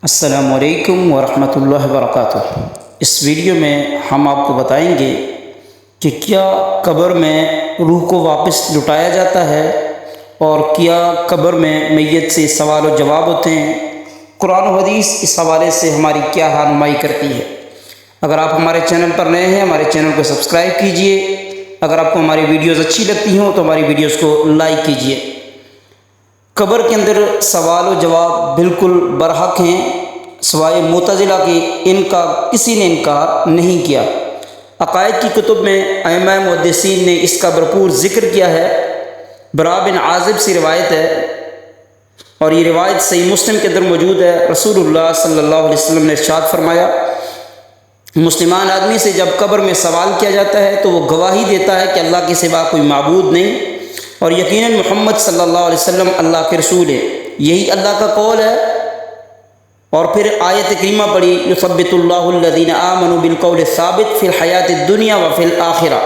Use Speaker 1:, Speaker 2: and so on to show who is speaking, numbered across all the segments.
Speaker 1: السلام علیکم ورحمۃ اللہ وبرکاتہ۔ اس ویڈیو میں ہم آپ کو بتائیں گے کہ کیا قبر میں روح کو واپس لٹایا جاتا ہے اور کیا قبر میں میت سے سوال و جواب ہوتے ہیں۔ قرآن و حدیث اس حوالے سے ہماری کیا رہنمائی کرتی ہے۔ اگر آپ ہمارے چینل پر نئے ہیں ہمارے چینل کو سبسکرائب کیجئے۔ اگر آپ کو ہماری ویڈیوز اچھی لگتی ہوں تو ہماری ویڈیوز کو لائک کیجئے۔ قبر کے اندر سوال و جواب بالکل برحق ہیں، سوائے معتزلہ کے ان کا کسی نے انکار نہیں کیا۔ عقائد کی کتب میں ائمہ محدثین نے اس کا بھرپور ذکر کیا ہے۔ برا بن عازب سے روایت ہے اور یہ روایت صحیح مسلم کے اندر موجود ہے۔ رسول اللہ صلی اللہ علیہ وسلم نے ارشاد فرمایا، مسلمان آدمی سے جب قبر میں سوال کیا جاتا ہے تو وہ گواہی دیتا ہے کہ اللہ کے سوا کوئی معبود نہیں اور یقیناً محمد صلی اللہ علیہ وسلم اللہ کے رسول ہے، یہی اللہ کا قول ہے۔ اور پھر آیت کریمہ پڑھی، یثبت اللہ الذین آمنوا بالقول الثابت فی الحیات الدنیا وفی الآخرہ۔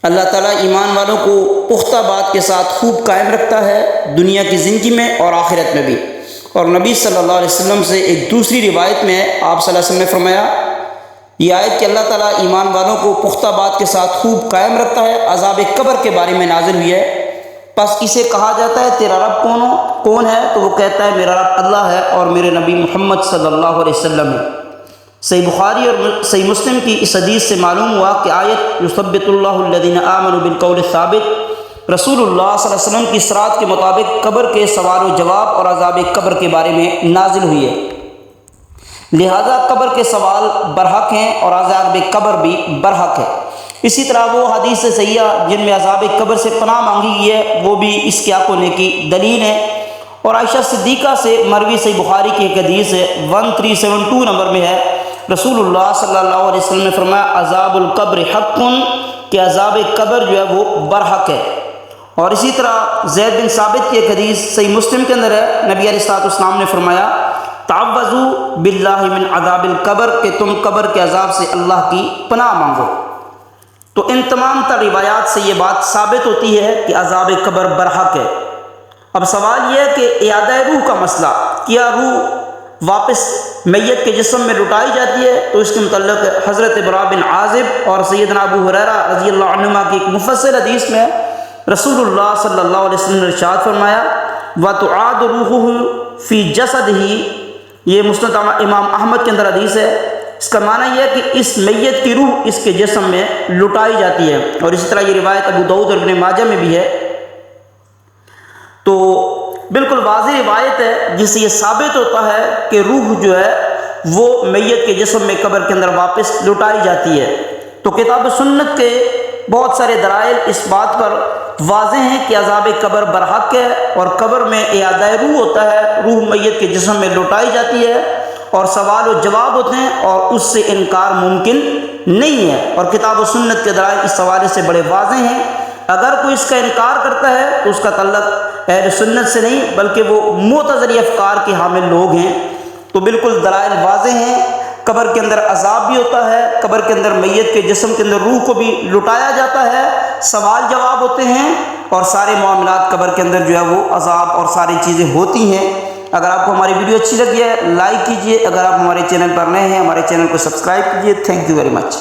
Speaker 1: اللہ تعالیٰ ایمان والوں کو پختہ بات کے ساتھ خوب قائم رکھتا ہے، دنیا کی زندگی میں اور آخرت میں بھی۔ اور نبی صلی اللہ علیہ وسلم سے ایک دوسری روایت میں آپ صلی اللہ علیہ وسلم نے فرمایا، یہ آیت کہ اللہ تعالیٰ ایمان والوں کو پختہ بات کے ساتھ خوب قائم رکھتا ہے، عذاب قبر کے بارے میں نازل ہوئی ہے۔ پس اسے کہا جاتا ہے تیرا رب کون ہے؟ تو وہ کہتا ہے میرا رب اللہ ہے اور میرے نبی محمد صلی اللہ علیہ وسلم ہے۔ صحیح بخاری اور صحیح مسلم کی اس حدیث سے معلوم ہوا کہ آیت یثبت اللہ الذین آمنوا بالقول الثابت رسول اللہ صلی اللہ علیہ وسلم کی صراط کے مطابق قبر کے سوال و جواب اور عذاب قبر کے بارے میں نازل ہوئی ہے۔ لہذا قبر کے سوال برحق ہیں اور عذاب قبر بھی برحق ہے۔ اسی طرح وہ حدیث صحیحہ جن میں عذاب قبر سے پناہ مانگی گئی ہے وہ بھی اس کے حق ہونے کی دلیل ہے۔ اور عائشہ صدیقہ سے مروی صحیح بخاری کی ایک حدیث ہے 1372 نمبر میں ہے، رسول اللہ صلی اللہ علیہ وسلم نے فرمایا عذاب القبر حق، کہ عذاب قبر جو ہے وہ برحق ہے۔ اور اسی طرح زید بن ثابت کی ایک حدیث صحیح مسلم کے اندر ہے، نبی علیہ الصلوۃ والسلام نے فرمایا تعوذوا باللہ من عذاب القبر، کہ تم قبر کے عذاب سے اللہ کی پناہ مانگو۔ تو ان تمام تر روایات سے یہ بات ثابت ہوتی ہے کہ عذاب قبر برحق ہے۔ اب سوال یہ ہے کہ اعادہ روح کا مسئلہ، کیا روح واپس میت کے جسم میں لٹائی جاتی ہے؟ تو اس کے متعلق حضرت برا بن عازب اور سیدنا ابو ہریرہ رضی اللہ عنہما کی ایک مفصل حدیث میں رسول اللہ صلی اللہ علیہ وسلم نے ارشاد فرمایا وَتُعَادُ رُوحُهُ فِي جَسَدِهِ، یہ مسند امام احمد کے اندر حدیث ہے۔ اس کا معنی یہ ہے کہ اس میت کی روح اس کے جسم میں لٹائی جاتی ہے۔ اور اسی طرح یہ روایت ابو داؤد اور ابن ماجہ میں بھی ہے۔ تو بالکل واضح روایت ہے جس سے یہ ثابت ہوتا ہے کہ روح جو ہے وہ میت کے جسم میں قبر کے اندر واپس لٹائی جاتی ہے۔ تو کتاب و سنت کے بہت سارے دلائل اس بات پر واضح ہیں کہ عذاب قبر برحق ہے اور قبر میں اعادہ روح ہوتا ہے، روح میت کے جسم میں لٹائی جاتی ہے اور سوال و جواب ہوتے ہیں اور اس سے انکار ممکن نہیں ہے۔ اور کتاب و سنت کے دلائل اس حوالے سے بڑے واضح ہیں۔ اگر کوئی اس کا انکار کرتا ہے تو اس کا تعلق اہل سنت سے نہیں بلکہ وہ معتزلی افکار کے حامل لوگ ہیں۔ تو بالکل دلائل واضح ہیں، قبر کے اندر عذاب بھی ہوتا ہے، قبر کے اندر میت کے جسم کے اندر روح کو بھی لٹایا جاتا ہے، سوال جواب ہوتے ہیں اور سارے معاملات قبر کے اندر جو ہے وہ عذاب اور ساری چیزیں ہوتی ہیں۔ اگر آپ کو ہماری ویڈیو اچھی لگی ہے لائک کیجئے، اگر آپ ہمارے چینل پر نئے ہیں ہمارے چینل کو سبسکرائب کیجئے۔ Thank you very much.